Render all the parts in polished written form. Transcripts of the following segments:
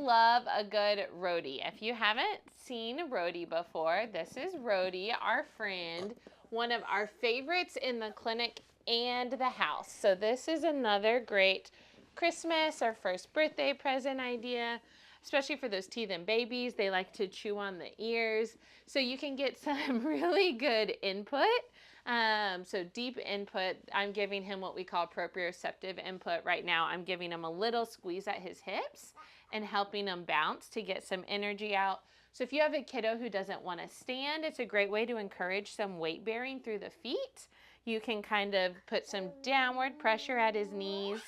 love a good Rody. If you haven't seen Rody before, this is Rody, our friend, one of our favorites in the clinic and the house. So this is another great Christmas or first birthday present idea, especially for those teething babies. They like to chew on the ears. So you can get some really good input. So deep input. I'm giving him what we call proprioceptive input right now. I'm giving him a little squeeze at his hips and helping him bounce to get some energy out. So if you have a kiddo who doesn't want to stand, it's a great way to encourage some weight bearing through the feet. You can kind of put some downward pressure at his knees,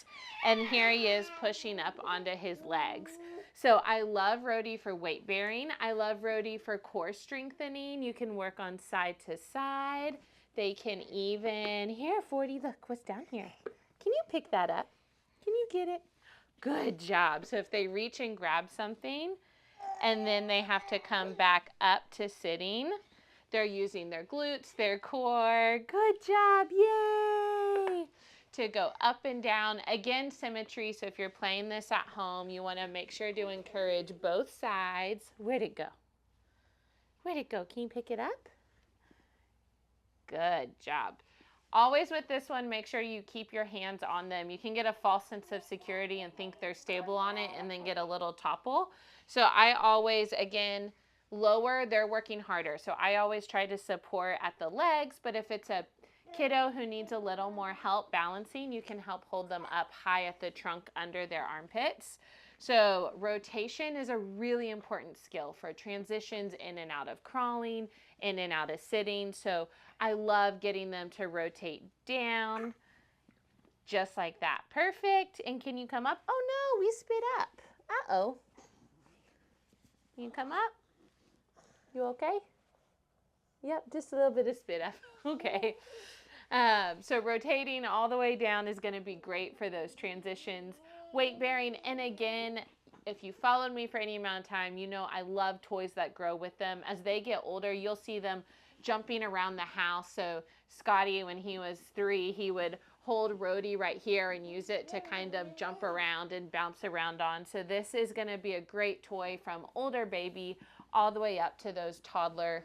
and here he is pushing up onto his legs. So I love Rody for weight bearing. I love Rody for core strengthening. You can work on side to side. They can even, here, 40, look what's down here. Can you pick that up? Can you get it? Good job. So if they reach and grab something, and then they have to come back up to sitting, they're using their glutes, their core. Good job, yay! To go up and down. Again, symmetry. So if you're playing this at home, you want to make sure to encourage both sides. Where'd it go? Where'd it go? Can you pick it up? Good job. Always with this one, make sure you keep your hands on them. You can get a false sense of security and think they're stable on it and then get a little topple. So I always, again, lower, they're working harder. So I always try to support at the legs, but if it's a kiddo who needs a little more help balancing, you can help hold them up high at the trunk under their armpits. So rotation is a really important skill for transitions in and out of crawling, in and out of sitting. So I love getting them to rotate down just like that. Perfect. And can you come up? Oh no, we spit up. Uh-oh. Can you come up? You okay? Yep, just a little bit of spit up. Okay. So rotating all the way down is going to be great for those transitions. Weight bearing, and again, if you followed me for any amount of time, you know I love toys that grow with them. As they get older, you'll see them jumping around the house. So Scotty, when he was 3, he would hold Rody right here and use it to kind of jump around and bounce around on. So this is going to be a great toy from older baby all the way up to those toddler,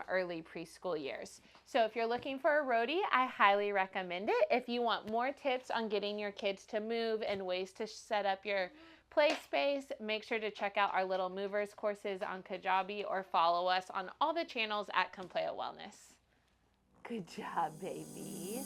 early preschool years. So if you're looking for a Rody, I highly recommend it. If you want more tips on getting your kids to move and ways to set up your play space, make sure to check out our Little Movers courses on Kajabi or follow us on all the channels at Compleo Wellness. Good job, baby.